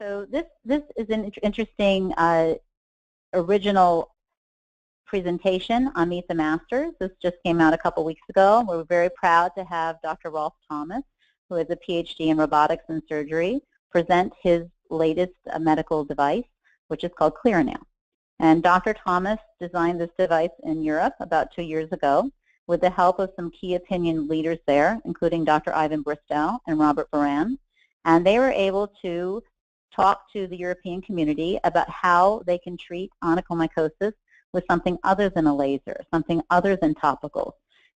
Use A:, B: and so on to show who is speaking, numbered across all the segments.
A: So this is an interesting original presentation on Meet the Masters. This just came out a couple weeks ago. We're very proud to have Dr. Rolf Thomas, who has a PhD in robotics and surgery, present his latest medical device, which is called Clearanail. And Dr. Thomas designed this device in Europe about 2 years ago with the help of some key opinion leaders there, including Dr. Ivan Bristow and Robert Baran. And they were able to talk to the European community about how they can treat onychomycosis with something other than a laser, something other than topicals.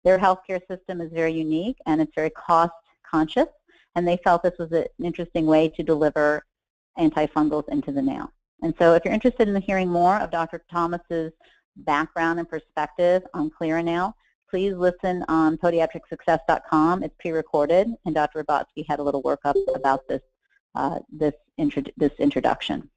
A: Their healthcare system is very unique and it's very cost conscious, and they felt this was an interesting way to deliver antifungals into the nail. And so if you're interested in hearing more of Dr. Thomas's background and perspective on Clearanail, please listen on podiatricsuccess.com. It's pre-recorded, and Dr. Robotsky had a little workup about this, this introduction.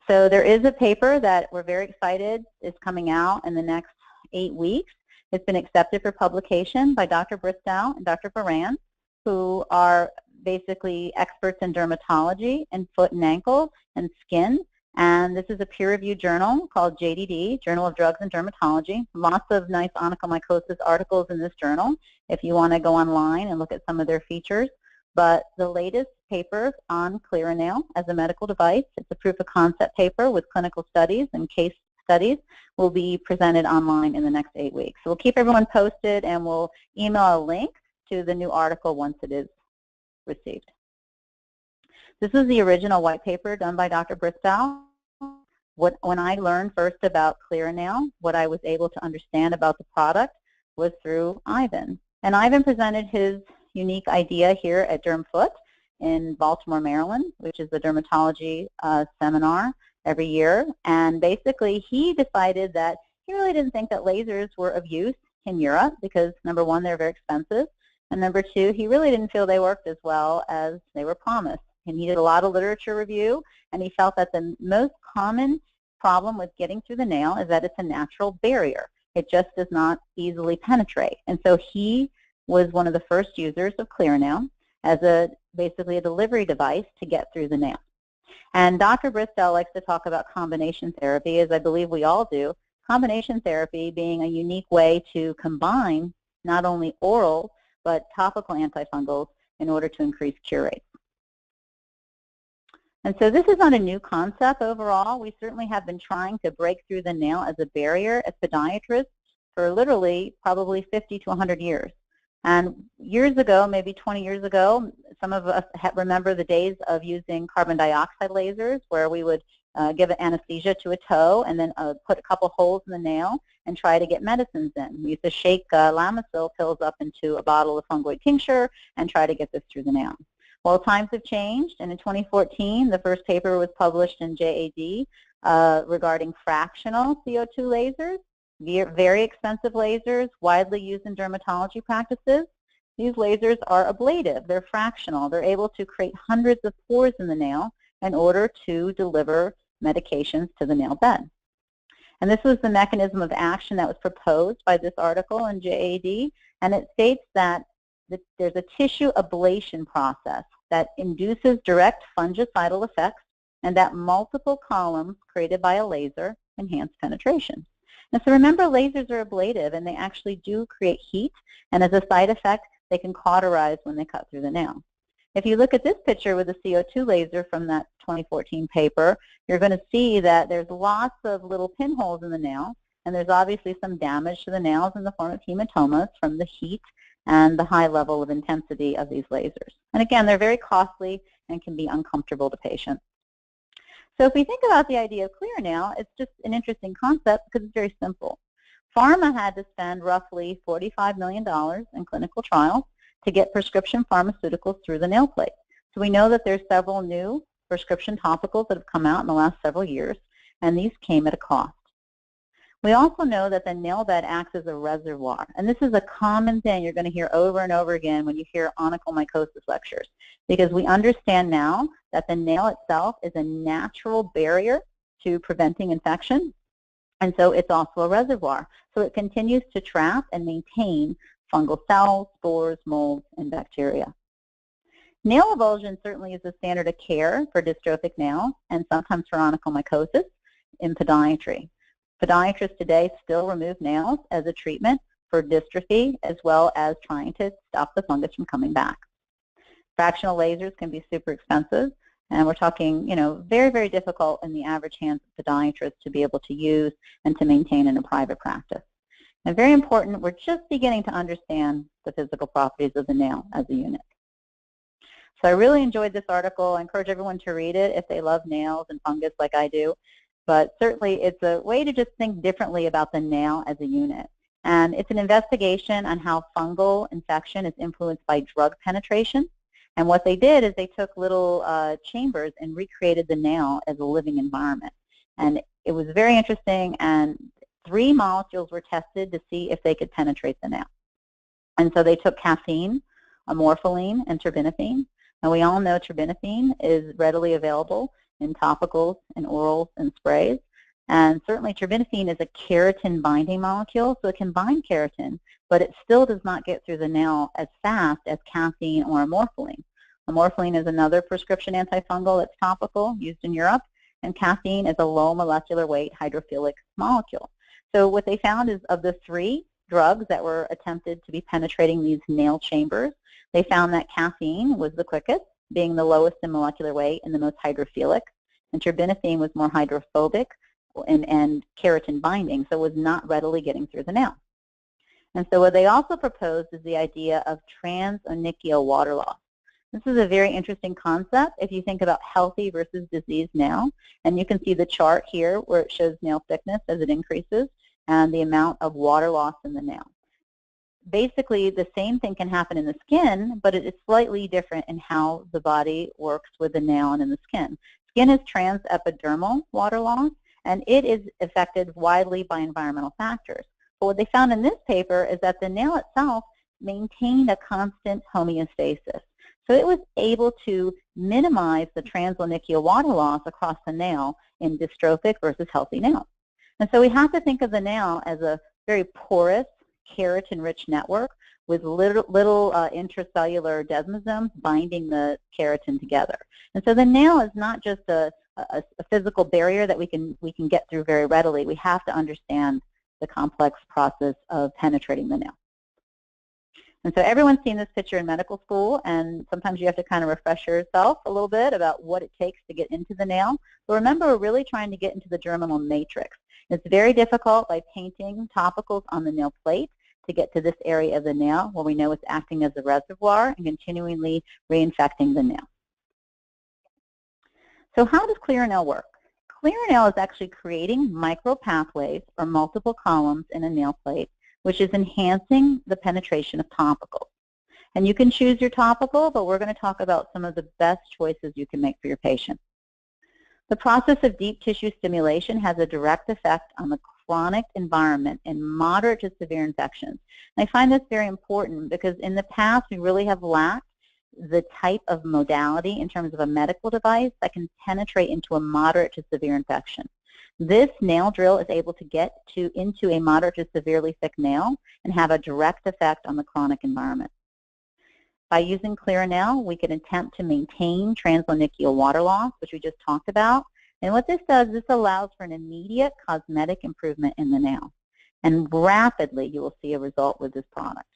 A: So there is a paper that we're very excited is coming out in the next 8 weeks. It's been accepted for publication by Dr. Bristow and Dr. Baran, who are basically experts in dermatology and foot and ankle and skin. And this is a peer-reviewed journal called JDD, Journal of Drugs and Dermatology. Lots of nice onychomycosis articles in this journal if you want to go online and look at some of their features. But the latest paper on Clearanail as a medical device, it's a proof of concept paper with clinical studies and case studies, will be presented online in the next 8 weeks. So we'll keep everyone posted, and we'll email a link to the new article once it is received. This is the original white paper done by Dr. Bristow. When I learned first about Clearanail, what I was able to understand about the product was through Ivan. And Ivan presented his unique idea here at DermFoot in Baltimore, Maryland, which is the dermatology seminar every year. And basically, he decided that he really didn't think that lasers were of use in Europe because, number one, they're very expensive, and number two, he really didn't feel they worked as well as they were promised. And he did a lot of literature review, and he felt that the most common problem with getting through the nail is that it's a natural barrier. It just does not easily penetrate. And so he was one of the first users of Clearanail as basically a delivery device to get through the nail. And Dr. Bristow likes to talk about combination therapy, as I believe we all do, combination therapy being a unique way to combine not only oral but topical antifungals in order to increase cure rates. And so this is not a new concept overall. We certainly have been trying to break through the nail as a barrier as podiatrists for literally probably 50 to 100 years. And years ago, maybe 20 years ago, some of us remember the days of using carbon dioxide lasers where we would give an anesthesia to a toe and then put a couple holes in the nail and try to get medicines in. We used to shake Lamisil pills up into a bottle of fungoid tincture and try to get this through the nail. Well, times have changed, and in 2014, the first paper was published in JAD regarding fractional CO2 lasers, very expensive lasers, widely used in dermatology practices. These lasers are ablative. They're fractional. They're able to create hundreds of pores in the nail in order to deliver medications to the nail bed. And this was the mechanism of action that was proposed by this article in JAD, and it states that there's a tissue ablation process that induces direct fungicidal effects and that multiple columns created by a laser enhance penetration. And so remember, lasers are ablative, and they actually do create heat, and as a side effect, they can cauterize when they cut through the nail. If you look at this picture with the CO2 laser from that 2014 paper, you're going to see that there's lots of little pinholes in the nail, and there's obviously some damage to the nails in the form of hematomas from the heat and the high level of intensity of these lasers. And again, they're very costly and can be uncomfortable to patients. So if we think about the idea of Clearanail, it's just an interesting concept because it's very simple. Pharma had to spend roughly $45 million in clinical trials to get prescription pharmaceuticals through the nail plate. So we know that there's several new prescription topicals that have come out in the last several years, and these came at a cost. We also know that the nail bed acts as a reservoir, and this is a common thing you're going to hear over and over again when you hear onychomycosis lectures, because we understand now that the nail itself is a natural barrier to preventing infection, and so it's also a reservoir. So it continues to trap and maintain fungal cells, spores, molds, and bacteria. Nail avulsion certainly is the standard of care for dystrophic nails and sometimes for onychomycosis in podiatry. Podiatrists today still remove nails as a treatment for dystrophy as well as trying to stop the fungus from coming back. Fractional lasers can be super expensive, and we're talking, very, very difficult in the average hands of podiatrists to be able to use and to maintain in a private practice. And very important, we're just beginning to understand the physical properties of the nail as a unit. So I really enjoyed this article. I encourage everyone to read it if they love nails and fungus like I do. But certainly it's a way to just think differently about the nail as a unit. And it's an investigation on how fungal infection is influenced by drug penetration. And what they did is they took little chambers and recreated the nail as a living environment. And it was very interesting, and 3 molecules were tested to see if they could penetrate the nail. And so they took caffeine, amorpholine, and terbinafine. And we all know terbinafine is readily available in topicals and orals and sprays. And certainly terbinafine is a keratin binding molecule, so it can bind keratin, but it still does not get through the nail as fast as caffeine or amorpholine. Amorpholine is another prescription antifungal that's topical, used in Europe, and caffeine is a low molecular weight hydrophilic molecule. So what they found is of the 3 drugs that were attempted to be penetrating these nail chambers, they found that caffeine was the quickest, being the lowest in molecular weight and the most hydrophilic, and terbinafine was more hydrophobic and keratin binding, so was not readily getting through the nail. And so what they also proposed is the idea of transonychial water loss. This is a very interesting concept if you think about healthy versus diseased nail, and you can see the chart here where it shows nail thickness as it increases and the amount of water loss in the nail. Basically, the same thing can happen in the skin, but it is slightly different in how the body works with the nail and in the skin. Skin is transepidermal water loss, and it is affected widely by environmental factors. But what they found in this paper is that the nail itself maintained a constant homeostasis. So it was able to minimize the transonychial water loss across the nail in dystrophic versus healthy nails. And so we have to think of the nail as a very porous, keratin-rich network with little intracellular desmosomes binding the keratin together. And so the nail is not just a physical barrier that we can get through very readily. We have to understand the complex process of penetrating the nail. And so everyone's seen this picture in medical school, and sometimes you have to kind of refresh yourself a little bit about what it takes to get into the nail. But remember, we're really trying to get into the germinal matrix. It's very difficult by painting topicals on the nail plate to get to this area of the nail where we know it's acting as a reservoir and continually reinfecting the nail. So how does Clearanail work? Clearanail is actually creating micropathways or multiple columns in a nail plate, which is enhancing the penetration of topicals. And you can choose your topical, but we're going to talk about some of the best choices you can make for your patient. The process of deep tissue stimulation has a direct effect on the chronic environment in moderate to severe infections. And I find this very important because in the past we really have lacked the type of modality in terms of a medical device that can penetrate into a moderate to severe infection. This nail drill is able to get into a moderate to severely thick nail and have a direct effect on the chronic environment. By using Clearanail, we can attempt to maintain transonychial water loss, which we just talked about. And what this does, this allows for an immediate cosmetic improvement in the nail. And rapidly, you will see a result with this product.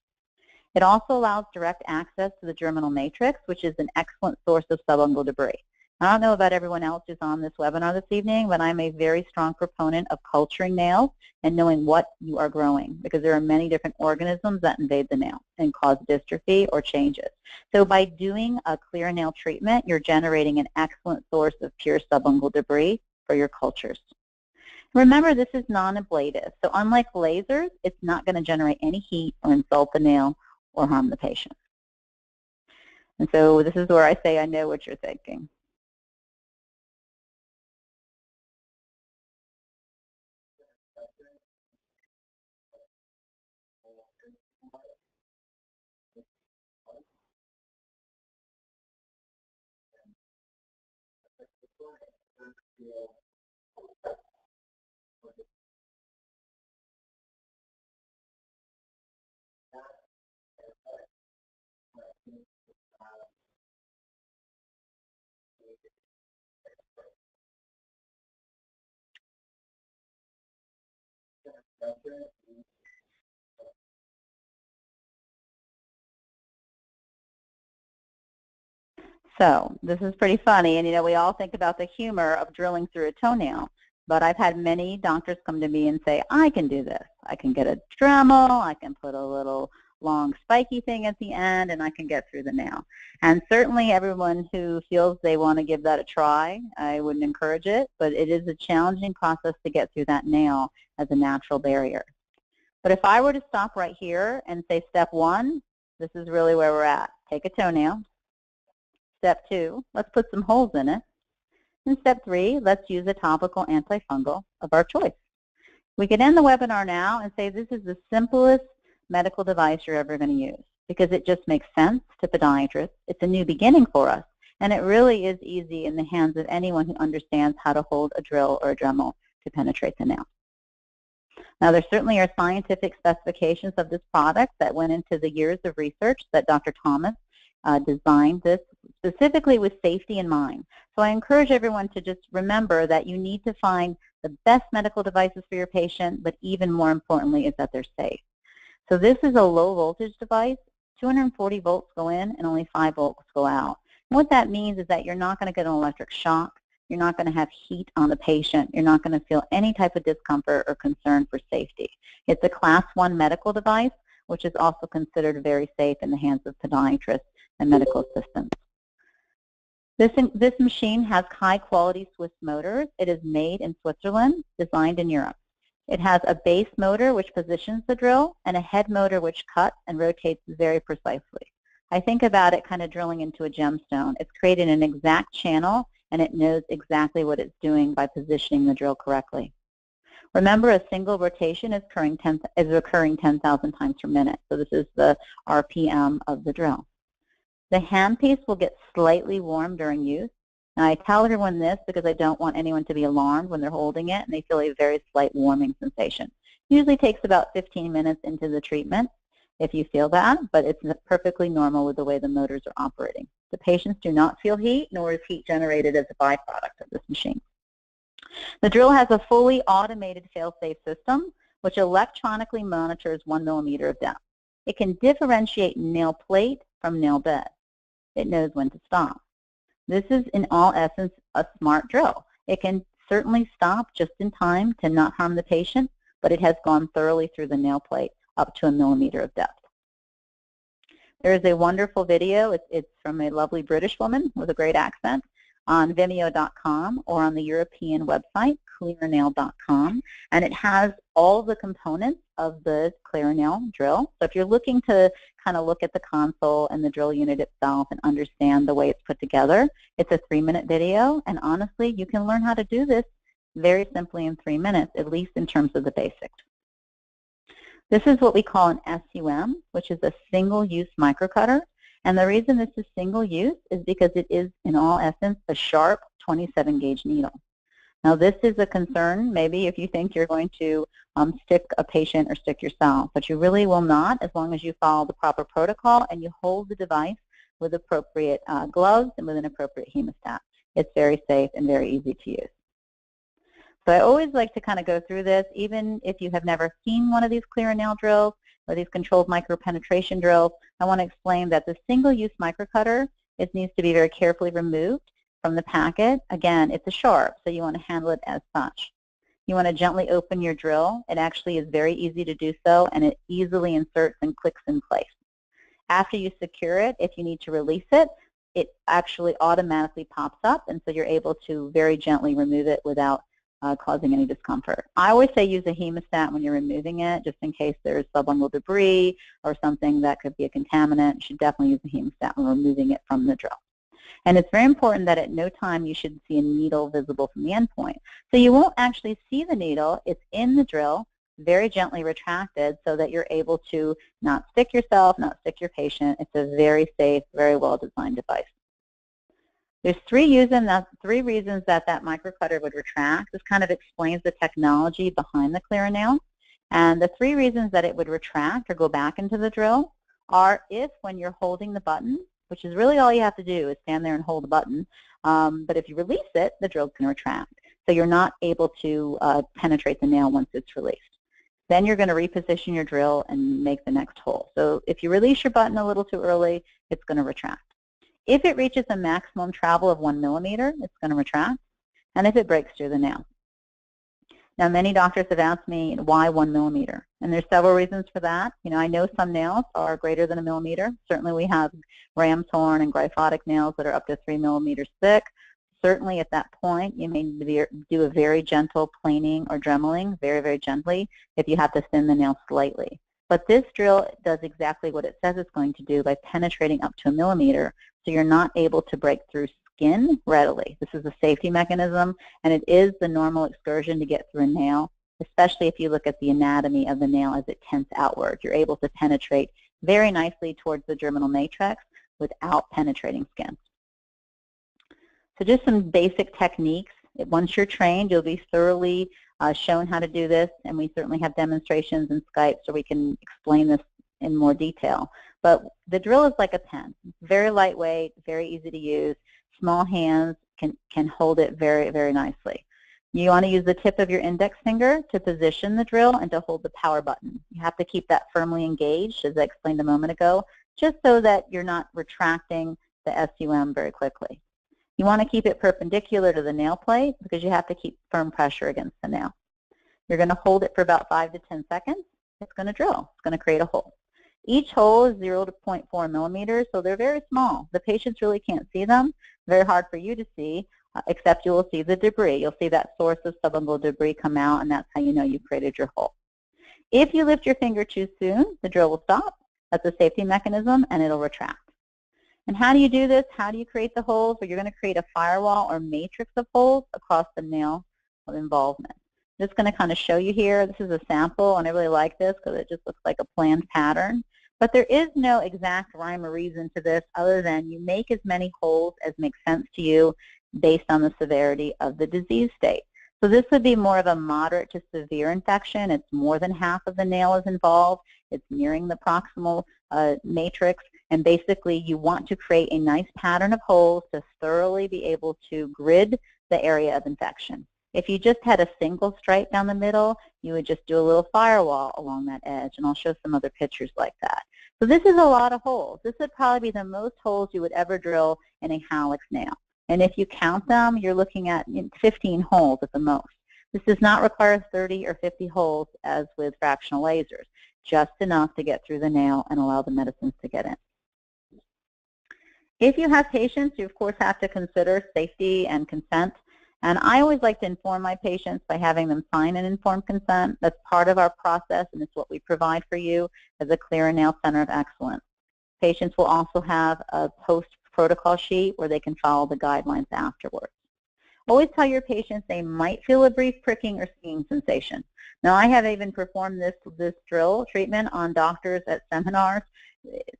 A: It also allows direct access to the germinal matrix, which is an excellent source of subungual debris. I don't know about everyone else who's on this webinar this evening, but I'm a very strong proponent of culturing nails and knowing what you are growing, because there are many different organisms that invade the nail and cause dystrophy or changes. So by doing a Clearanail treatment, you're generating an excellent source of pure subungual debris for your cultures. Remember, this is non-ablative, so unlike lasers, it's not going to generate any heat or insult the nail or harm the patient. And so this is where I say I know what you're thinking. So this is pretty funny, and we all think about the humor of drilling through a toenail, but I've had many doctors come to me and say, I can do this. I can get a Dremel, I can put a little long spiky thing at the end, and I can get through the nail. And certainly everyone who feels they want to give that a try, I wouldn't encourage it, but it is a challenging process to get through that nail as a natural barrier. But if I were to stop right here and say step 1, this is really where we're at. Take a toenail. Step 2, let's put some holes in it. And step 3, let's use a topical antifungal of our choice. We could end the webinar now and say this is the simplest medical device you're ever going to use because it just makes sense to podiatrists. It's a new beginning for us, and it really is easy in the hands of anyone who understands how to hold a drill or a Dremel to penetrate the nail. Now, there certainly are scientific specifications of this product that went into the years of research that Dr. Thomas designed this specifically with safety in mind. So I encourage everyone to just remember that you need to find the best medical devices for your patient, but even more importantly is that they're safe. So this is a low voltage device. 240 volts go in and only 5 volts go out. And what that means is that you're not going to get an electric shock. You're not going to have heat on the patient. You're not going to feel any type of discomfort or concern for safety. It's a Class 1 medical device, which is also considered very safe in the hands of podiatrists and medical assistants. This machine has high-quality Swiss motors. It is made in Switzerland, designed in Europe. It has a base motor which positions the drill and a head motor which cuts and rotates very precisely. I think about it kind of drilling into a gemstone. It's created an exact channel and it knows exactly what it's doing by positioning the drill correctly. Remember, a single rotation is occurring 10,000 times per minute. So this is the RPM of the drill. The handpiece will get slightly warm during use. And I tell everyone this because I don't want anyone to be alarmed when they're holding it and they feel a very slight warming sensation. Usually takes about 15 minutes into the treatment if you feel that, but it's perfectly normal with the way the motors are operating. The patients do not feel heat, nor is heat generated as a byproduct of this machine. The drill has a fully automated fail-safe system which electronically monitors 1 millimeter of depth. It can differentiate nail plate from nail bed. It knows when to stop. This is, in all essence, a smart drill. It can certainly stop just in time to not harm the patient, but it has gone thoroughly through the nail plate up to 1 millimeter of depth. There is a wonderful video. It's from a lovely British woman with a great accent on Vimeo.com or on the European website, Clearanail.com, and it has all the components of the Clearanail drill. So if you're looking to kind of look at the console and the drill unit itself and understand the way it's put together, it's a 3-minute video, and honestly, you can learn how to do this very simply in 3 minutes, at least in terms of the basics. This is what we call an SUM, which is a single-use microcutter. And the reason this is single-use is because it is, in all essence, a sharp 27-gauge needle. Now, this is a concern maybe if you think you're going to stick a patient or stick yourself, but you really will not as long as you follow the proper protocol and you hold the device with appropriate gloves and with an appropriate hemostat. It's very safe and very easy to use. So I always like to kind of go through this, even if you have never seen one of these Clearanail drills or these controlled micropenetration drills. I want to explain that the single-use microcutter, it needs to be very carefully removed from the packet. Again, it's a sharp, so you want to handle it as such. You want to gently open your drill. It actually is very easy to do so, and it easily inserts and clicks in place. After you secure it, if you need to release it, it actually automatically pops up, and so you're able to very gently remove it without causing any discomfort. I always say use a hemostat when you're removing it, just in case there's sublingual debris or something that could be a contaminant. You should definitely use a hemostat when removing it from the drill. And it's very important that at no time you should see a needle visible from the endpoint. So you won't actually see the needle. It's in the drill, very gently retracted so that you're able to not stick yourself, not stick your patient. It's a very safe, very well-designed device. There's three reasons that that microcutter would retract. This kind of explains the technology behind the Clearanail. And the 3 reasons that it would retract or go back into the drill are if when you're holding the button, which is really all you have to do is stand there and hold the button, but if you release it, the drill can retract. So you're not able to penetrate the nail once it's released. Then you're going to reposition your drill and make the next hole. So if you release your button a little too early, it's going to retract. If it reaches a maximum travel of 1 millimeter, it's going to retract, and if it breaks through the nail. Now, many doctors have asked me, why 1 millimeter? And there's several reasons for that. You know, I know some nails are greater than 1 millimeter. Certainly we have ram's horn and gryphotic nails that are up to 3 millimeters thick. Certainly at that point, you may do a very gentle planing or dremeling, very, very gently, if you have to thin the nail slightly. But this drill does exactly what it says it's going to do by penetrating up to 1 millimeter, so you're not able to break through skin readily. This is a safety mechanism, and it is the normal excursion to get through a nail, especially if you look at the anatomy of the nail as it tends outward. You're able to penetrate very nicely towards the germinal matrix without penetrating skin. So just some basic techniques. Once you're trained, you'll be thoroughly shown how to do this, and we certainly have demonstrations in Skype so we can explain this in more detail. But the drill is like a pen. It's very lightweight, very easy to use. Small hands can hold it very, very nicely. You want to use the tip of your index finger to position the drill and to hold the power button. You have to keep that firmly engaged, as I explained a moment ago, just so that you're not retracting the SUM very quickly. You want to keep it perpendicular to the nail plate because you have to keep firm pressure against the nail. You're going to hold it for about 5 to 10 seconds. It's going to drill. It's going to create a hole. Each hole is 0 to 0.4 millimeters, so they're very small. The patients really can't see them. Very hard for you to see, except you will see the debris. You'll see that source of sublingual debris come out, and that's how you know you've created your hole. If you lift your finger too soon, the drill will stop. That's a safety mechanism, and it'll retract. And how do you do this? How do you create the holes? Well, you're going to create a firewall or matrix of holes across the nail of involvement. I'm just going to kind of show you here. This is a sample, and I really like this because it just looks like a planned pattern. But there is no exact rhyme or reason to this other than you make as many holes as makes sense to you based on the severity of the disease state. So this would be more of a moderate to severe infection. It's more than half of the nail is involved. It's nearing the proximal matrix. And basically, you want to create a nice pattern of holes to thoroughly be able to grid the area of infection. If you just had a single stripe down the middle, you would just do a little firewall along that edge, and I'll show some other pictures like that. So this is a lot of holes. This would probably be the most holes you would ever drill in a hallux nail. And if you count them, you're looking at 15 holes at the most. This does not require 30 or 50 holes as with fractional lasers, just enough to get through the nail and allow the medicines to get in. If you have patients, you of course have to consider safety and consent. And I always like to inform my patients by having them sign an informed consent. That's part of our process, and it's what we provide for you as a Clearanail Center of Excellence. Patients will also have a post-protocol sheet where they can follow the guidelines afterwards. Always tell your patients they might feel a brief pricking or stinging sensation. Now, I have even performed this drill treatment on doctors at seminars.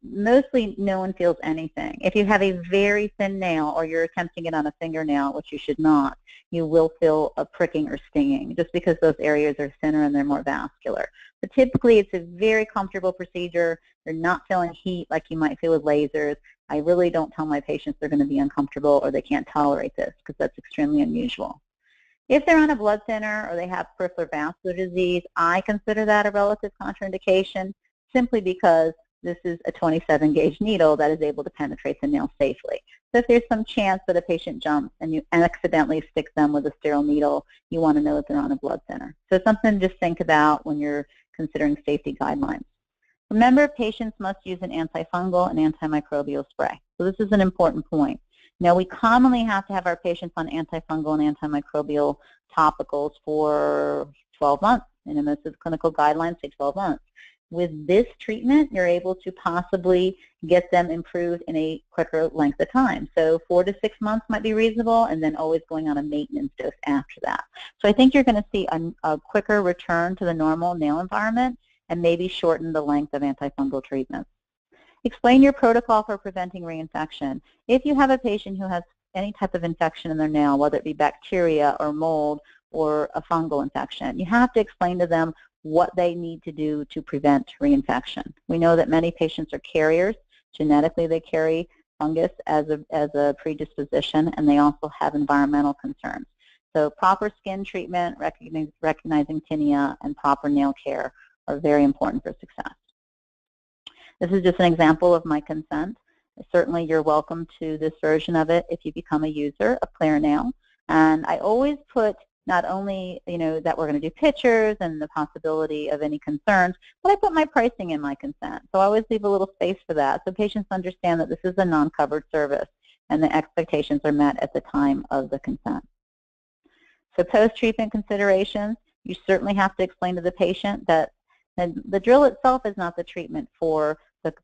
A: Mostly no one feels anything. If you have a very thin nail or you're attempting it on a fingernail, which you should not, you will feel a pricking or stinging just because those areas are thinner and they're more vascular. But typically it's a very comfortable procedure. You're not feeling heat like you might feel with lasers. I really don't tell my patients they're going to be uncomfortable or they can't tolerate this because that's extremely unusual. If they're on a blood thinner or they have peripheral vascular disease, I consider that a relative contraindication simply because this is a 27-gauge needle that is able to penetrate the nail safely. So if there's some chance that a patient jumps and you accidentally stick them with a sterile needle, you want to know that they're on a blood thinner. So it's something to just think about when you're considering safety guidelines. Remember, patients must use an antifungal and antimicrobial spray. So this is an important point. Now, we commonly have to have our patients on antifungal and antimicrobial topicals for 12 months. And most of the clinical guidelines say 12 months. With this treatment, you're able to possibly get them improved in a quicker length of time. So 4 to 6 months might be reasonable, and then always going on a maintenance dose after that. So I think you're going to see a quicker return to the normal nail environment and maybe shorten the length of antifungal treatments. Explain your protocol for preventing reinfection. If you have a patient who has any type of infection in their nail, whether it be bacteria or mold or a fungal infection, you have to explain to them what they need to do to prevent reinfection. We know that many patients are carriers. Genetically, they carry fungus as a predisposition, and they also have environmental concerns. So proper skin treatment, recognizing tinea, and proper nail care are very important for success. This is just an example of my consent. Certainly you're welcome to this version of it if you become a user of Clearanail. And I always put not only, that we're going to do pictures and the possibility of any concerns, but I put my pricing in my consent. So I always leave a little space for that so patients understand that this is a non-covered service and the expectations are met at the time of the consent. So post-treatment considerations, you certainly have to explain to the patient that the drill itself is not the treatment for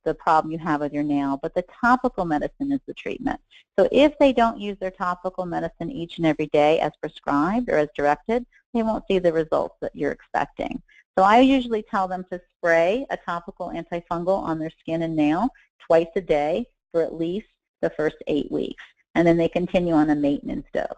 A: the problem you have with your nail, but the topical medicine is the treatment. So if they don't use their topical medicine each and every day as prescribed or as directed, they won't see the results that you're expecting. So I usually tell them to spray a topical antifungal on their skin and nail twice a day for at least the first 8 weeks, and then they continue on a maintenance dose.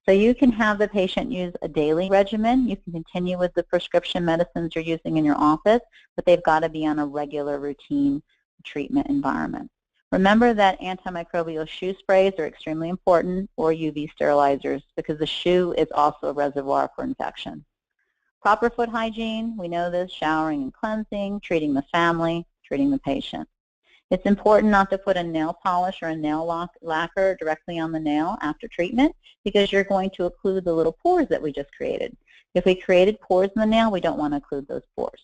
A: So you can have the patient use a daily regimen. You can continue with the prescription medicines you're using in your office, but they've got to be on a regular routine treatment environment. Remember that antimicrobial shoe sprays are extremely important, or UV sterilizers, because the shoe is also a reservoir for infection. Proper foot hygiene, we know this, showering and cleansing, treating the family, treating the patient. It's important not to put a nail polish or a nail lacquer directly on the nail after treatment, because you're going to occlude the little pores that we just created. If we created pores in the nail, we don't want to occlude those pores.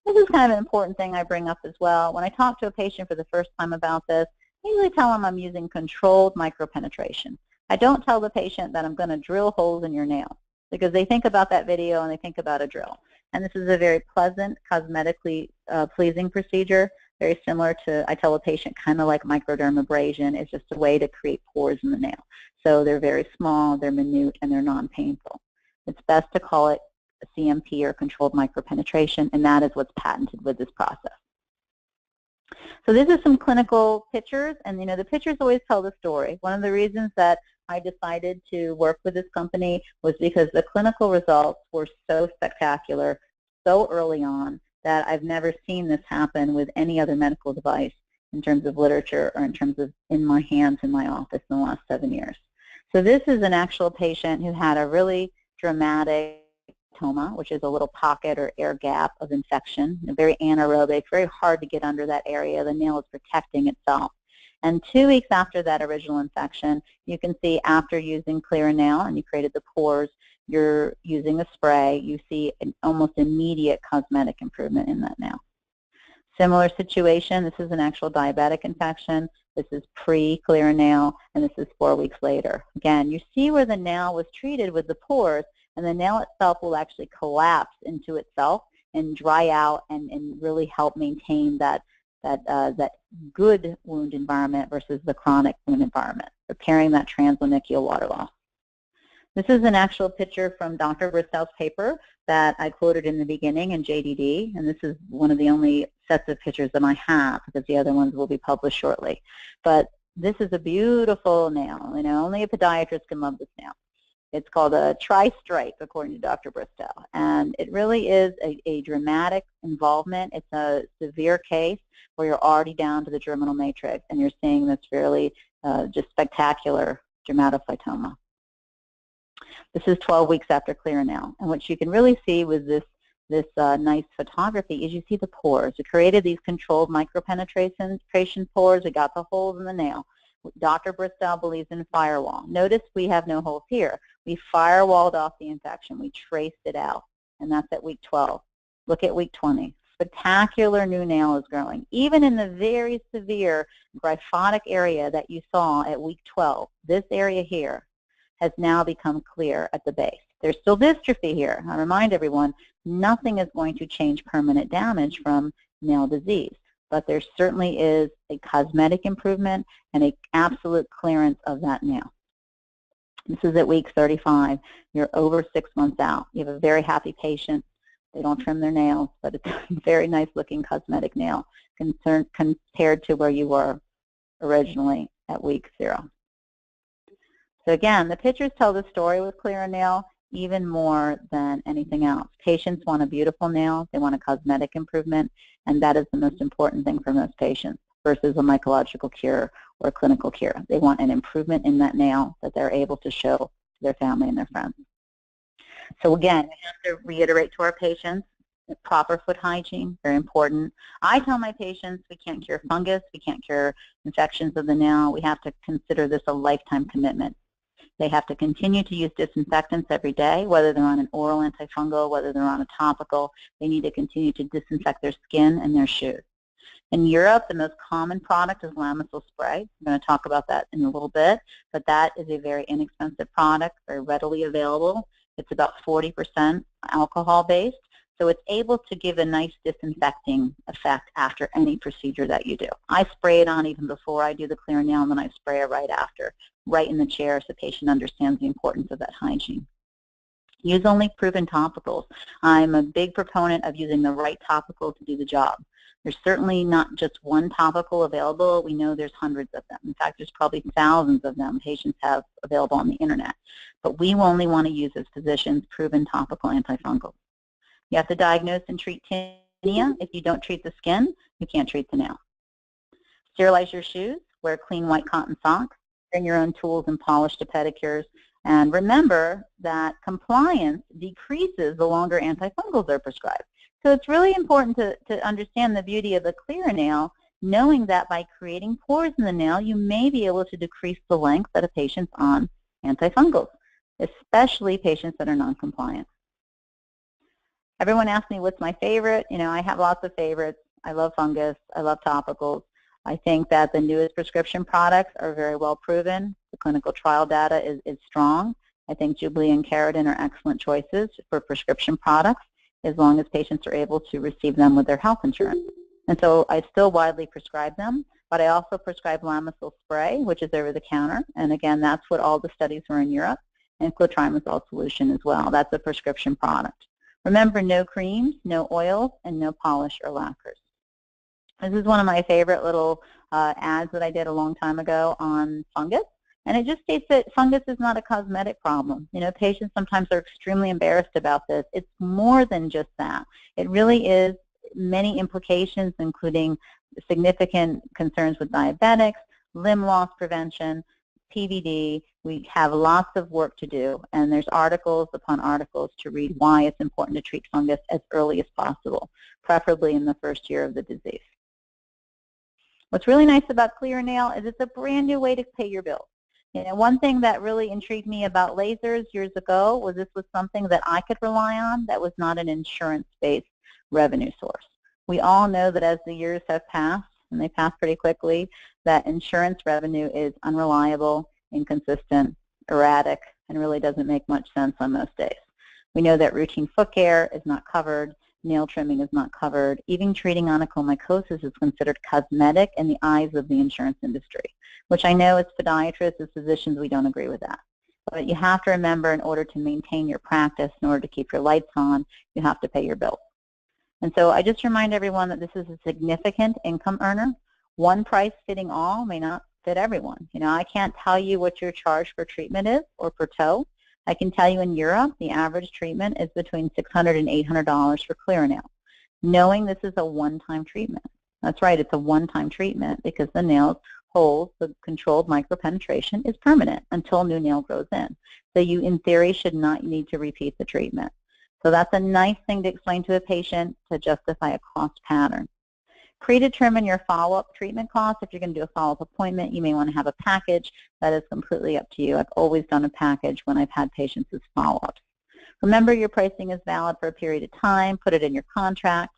A: This is kind of an important thing I bring up as well. When I talk to a patient for the first time about this, I usually tell them I'm using controlled micropenetration. I don't tell the patient that I'm going to drill holes in your nail, because they think about that video and they think about a drill. And this is a very pleasant, cosmetically pleasing procedure, very similar to, I tell a patient, kind of like microdermabrasion. It's just a way to create pores in the nail. So they're very small, they're minute, and they're non-painful. It's best to call it a CMP, or controlled micropenetration, and that is what's patented with this process. So this is some clinical pictures, and the pictures always tell the story. One of the reasons that I decided to work with this company was because the clinical results were so spectacular, so early on, that I've never seen this happen with any other medical device in terms of literature or in terms of in my hands in my office in the last 7 years. So this is an actual patient who had a really dramatic hematoma, which is a little pocket or air gap of infection, very anaerobic, very hard to get under that area. The nail is protecting itself. And 2 weeks after that original infection, you can see after using Clearanail and you created the pores, you're using a spray, you see an almost immediate cosmetic improvement in that nail. Similar situation, this is an actual diabetic infection. This is pre-Clearanail, and this is 4 weeks later. Again, you see where the nail was treated with the pores, and the nail itself will actually collapse into itself and dry out and really help maintain that good wound environment versus the chronic wound environment, repairing that translanicular water loss. This is an actual picture from Dr. Bristow's paper that I quoted in the beginning in JDD, and this is one of the only sets of pictures that I have, because the other ones will be published shortly. But this is a beautiful nail. Only a podiatrist can love this nail. It's called a tri-stripe, according to Dr. Bristow, and it really is a dramatic involvement. It's a severe case where you're already down to the germinal matrix, and you're seeing this really just spectacular dermatophytoma. This is 12 weeks after Clearanail, and what you can really see with this nice photography is you see the pores. We created these controlled micropenetration pores. We got the holes in the nail. Dr. Bristow believes in firewall. Notice we have no holes here. We firewalled off the infection. We traced it out, and that's at week 12. Look at week 20. Spectacular new nail is growing. Even in the very severe graphotic area that you saw at week 12, this area here has now become clear at the base. There's still dystrophy here. I remind everyone, nothing is going to change permanent damage from nail disease, but there certainly is a cosmetic improvement and an absolute clearance of that nail. This is at week 35. You're over 6 months out. You have a very happy patient. They don't trim their nails, but it's a very nice looking cosmetic nail compared to where you were originally at week 0. So again, the pictures tell the story with Clearanail even more than anything else. Patients want a beautiful nail, they want a cosmetic improvement, and that is the most important thing for most patients versus a mycological cure or a clinical cure. They want an improvement in that nail that they're able to show to their family and their friends. So again, we have to reiterate to our patients, proper foot hygiene, very important. I tell my patients we can't cure fungus, we can't cure infections of the nail. We have to consider this a lifetime commitment. They have to continue to use disinfectants every day, whether they're on an oral antifungal, whether they're on a topical. They need to continue to disinfect their skin and their shoes. In Europe, the most common product is Lamisil spray. I'm going to talk about that in a little bit, but that is a very inexpensive product, very readily available. It's about 40% alcohol-based, so it's able to give a nice disinfecting effect after any procedure that you do. I spray it on even before I do the Clearanail, and then I spray it right after, right in the chair, so the patient understands the importance of that hygiene. Use only proven topicals. I'm a big proponent of using the right topical to do the job. There's certainly not just one topical available. We know there's hundreds of them. In fact, there's probably thousands of them patients have available on the internet. But we only want to use as physicians proven topical antifungals. You have to diagnose and treat tinea. If you don't treat the skin, you can't treat the nail. Sterilize your shoes. Wear clean white cotton socks. Bring your own tools and polish to pedicures. And remember that compliance decreases the longer antifungals are prescribed. So it's really important to understand the beauty of the Clearanail, knowing that by creating pores in the nail, you may be able to decrease the length that a patient's on antifungals, especially patients that are non-compliant. Everyone asks me what's my favorite. You know, I have lots of favorites. I love fungus. I love topicals. I think that the newest prescription products are very well proven. The clinical trial data is strong. I think Jubilee and Keratin are excellent choices for prescription products, as long as patients are able to receive them with their health insurance. And so I still widely prescribe them, but I also prescribe Lamisil spray, which is over the counter. And again, that's what all the studies were in Europe, and clotrimazole solution as well. That's a prescription product. Remember, no creams, no oils, and no polish or lacquers. This is one of my favorite little ads that I did a long time ago on fungus. And it just states that fungus is not a cosmetic problem. You know, patients sometimes are extremely embarrassed about this. It's more than just that. It really is many implications, including significant concerns with diabetics, limb loss prevention, PVD. We have lots of work to do, and there's articles upon articles to read why it's important to treat fungus as early as possible, preferably in the first year of the disease. What's really nice about Clearanail is it's a brand new way to pay your bills. You know, one thing that really intrigued me about lasers years ago was this was something that I could rely on that was not an insurance-based revenue source. We all know that as the years have passed, and they pass pretty quickly, that insurance revenue is unreliable, inconsistent, erratic, and really doesn't make much sense on most days. We know that routine foot care is not covered, nail trimming is not covered. Even treating onychomycosis is considered cosmetic in the eyes of the insurance industry, which I know as podiatrists, as physicians, we don't agree with that. But you have to remember, in order to maintain your practice, in order to keep your lights on, you have to pay your bills. And so I just remind everyone that this is a significant income earner. One price fitting all may not fit everyone. You know, I can't tell you what your charge for treatment is or per toe. I can tell you in Europe, the average treatment is between $600 and $800 for Clearanail, knowing this is a one-time treatment. That's right, it's a one-time treatment because the nail holes, the controlled micropenetration, is permanent until new nail grows in. So you, in theory, should not need to repeat the treatment. So that's a nice thing to explain to a patient to justify a cost pattern. Predetermine your follow-up treatment costs. If you're going to do a follow-up appointment, you may want to have a package. That is completely up to you. I've always done a package when I've had patients as follow-ups. Remember, your pricing is valid for a period of time. Put it in your contract.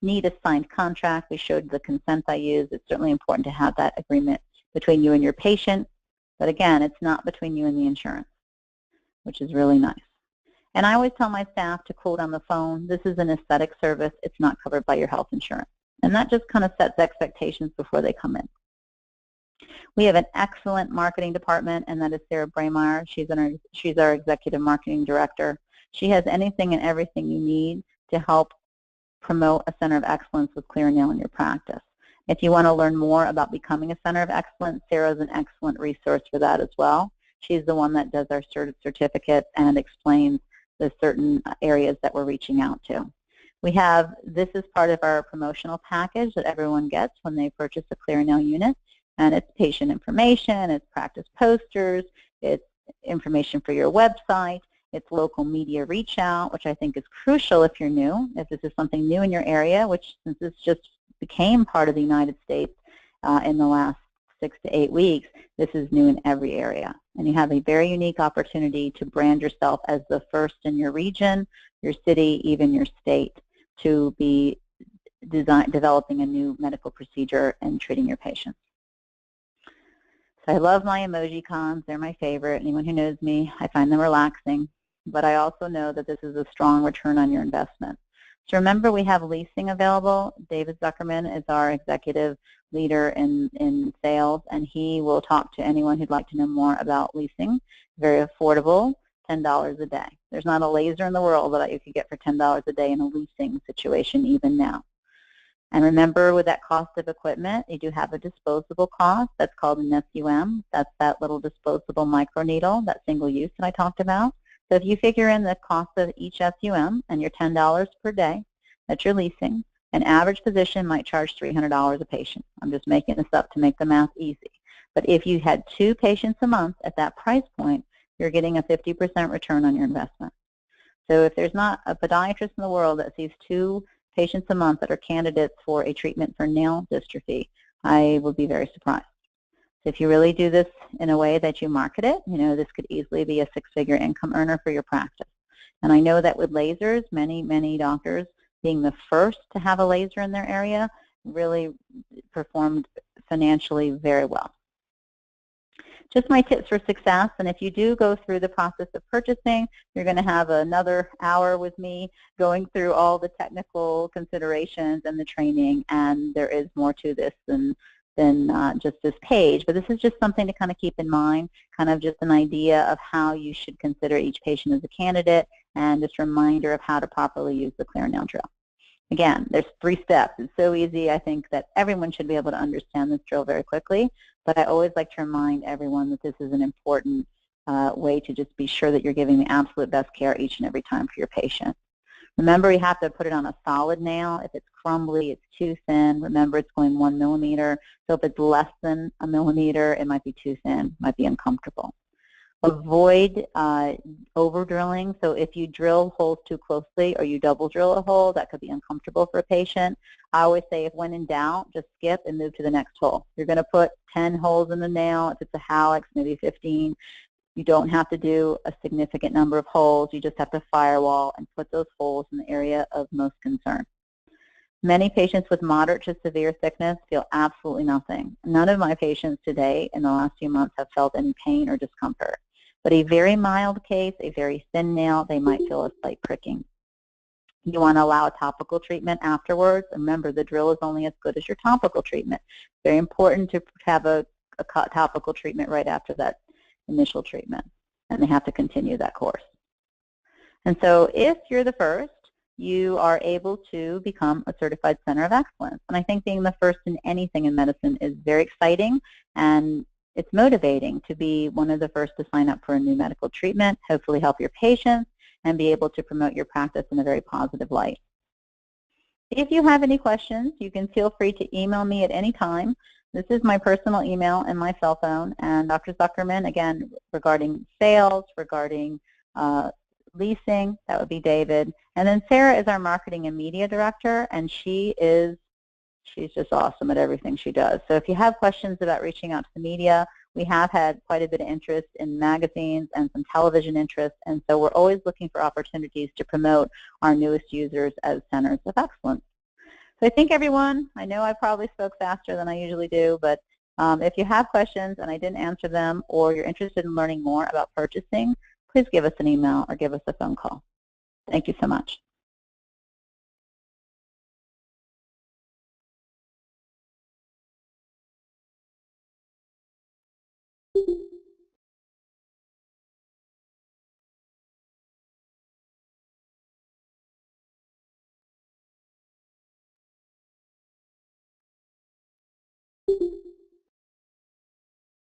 A: Need a signed contract. We showed the consent I used. It's certainly important to have that agreement between you and your patient. But again, it's not between you and the insurance, which is really nice. And I always tell my staff to quote on the phone, this is an aesthetic service. It's not covered by your health insurance. And that just kind of sets expectations before they come in. We have an excellent marketing department, and that is Sarah Braymeyer. She's our executive marketing director. She has anything and everything you need to help promote a center of excellence with Clearanail in your practice. If you want to learn more about becoming a center of excellence, Sarah's an excellent resource for that as well. She's the one that does our certificate and explains the certain areas that we're reaching out to. This is part of our promotional package that everyone gets when they purchase a Clearanail unit, and it's patient information, it's practice posters, it's information for your website, It's local media reach out, which I think is crucial if you're new. If this is something new in your area, which since this just became part of the United States in the last 6 to 8 weeks, this is new in every area. And you have a very unique opportunity to brand yourself as the first in your region, your city, even your state, to be developing a new medical procedure and treating your patients. So I love my emoji cons. They're my favorite. Anyone who knows me, I find them relaxing. But I also know that this is a strong return on your investment. So remember, we have leasing available. David Zuckerman is our executive leader in sales, and he will talk to anyone who'd like to know more about leasing. Very affordable, $10 a day. There's not a laser in the world that you could get for $10 a day in a leasing situation even now. And remember, with that cost of equipment, you do have a disposable cost. That's called an SUM. That's that little disposable microneedle, that single use that I talked about. So if you figure in the cost of each SUM and your $10 per day that you're leasing, an average physician might charge $300 a patient. I'm just making this up to make the math easy. But if you had 2 patients a month at that price point, you're getting a 50% return on your investment. So if there's not a podiatrist in the world that sees 2 patients a month that are candidates for a treatment for nail dystrophy, I will be very surprised. So if you really do this in a way that you market it, this could easily be a 6-figure income earner for your practice. And I know that with lasers, many doctors, being the first to have a laser in their area, really performed financially very well. Just my tips for success, and if you do go through the process of purchasing, you're going to have another hour with me going through all the technical considerations and the training, and there is more to this than just this page, but this is just something to kind of keep in mind, kind of just an idea of how you should consider each patient as a candidate, and just a reminder of how to properly use the Clearanail drill. Again, there's 3 steps. It's so easy. I think that everyone should be able to understand this drill very quickly, but I always like to remind everyone that this is an important way to just be sure that you're giving the absolute best care each and every time for your patient. Remember, you have to put it on a solid nail. If it's crumbly, it's too thin. Remember, it's going 1 millimeter. So if it's less than a millimeter, it might be too thin, might be uncomfortable. Avoid over-drilling. So if you drill holes too closely or you double drill a hole, that could be uncomfortable for a patient. I always say, if when in doubt, just skip and move to the next hole. You're going to put 10 holes in the nail. If it's a hallux, maybe 15. You don't have to do a significant number of holes. You just have to firewall and put those holes in the area of most concern. Many patients with moderate to severe thickness feel absolutely nothing. None of my patients today in the last few months have felt any pain or discomfort. But a very mild case, a very thin nail, they might feel a slight pricking. You want to allow a topical treatment afterwards. Remember, the drill is only as good as your topical treatment. Very important to have a topical treatment right after that initial treatment, and they have to continue that course. And so if you're the first, you are able to become a certified center of excellence. And I think being the first in anything in medicine is very exciting, and it's motivating to be one of the first to sign up for a new medical treatment, hopefully help your patients, and be able to promote your practice in a very positive light. If you have any questions, you can feel free to email me at any time. This is my personal email and my cell phone. And Dr. Zuckerman, again, regarding sales, regarding leasing, that would be David. And then Sarah is our marketing and media director, and she's just awesome at everything she does. So if you have questions about reaching out to the media, we have had quite a bit of interest in magazines and some television interest, and so we're always looking for opportunities to promote our newest users as centers of excellence. So I think everyone, I know I probably spoke faster than I usually do, but if you have questions and I didn't answer them, or you're interested in learning more about purchasing, please give us an email or give us a phone call. Thank you so much.